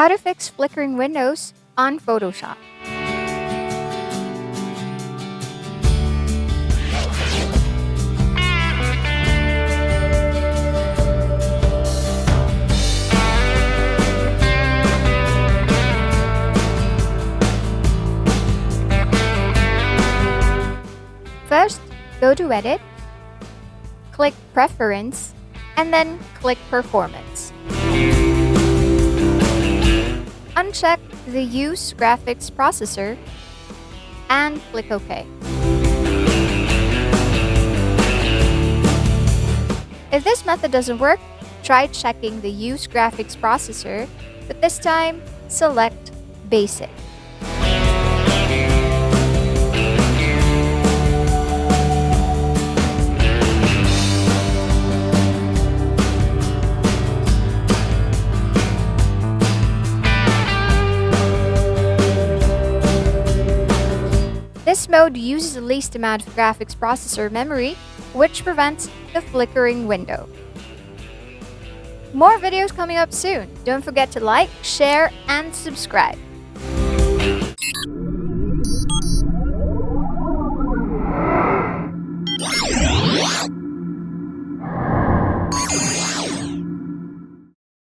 How to fix flickering windows on Photoshop. First, go to Edit, click Preference, and then click Performance. Uncheck the Use Graphics Processor and click OK. If this method doesn't work, try checking the Use Graphics Processor, but this time select Basic. This mode uses the least amount of graphics processor memory, which prevents the flickering window. More videos coming up soon. Don't forget to like, share, and subscribe.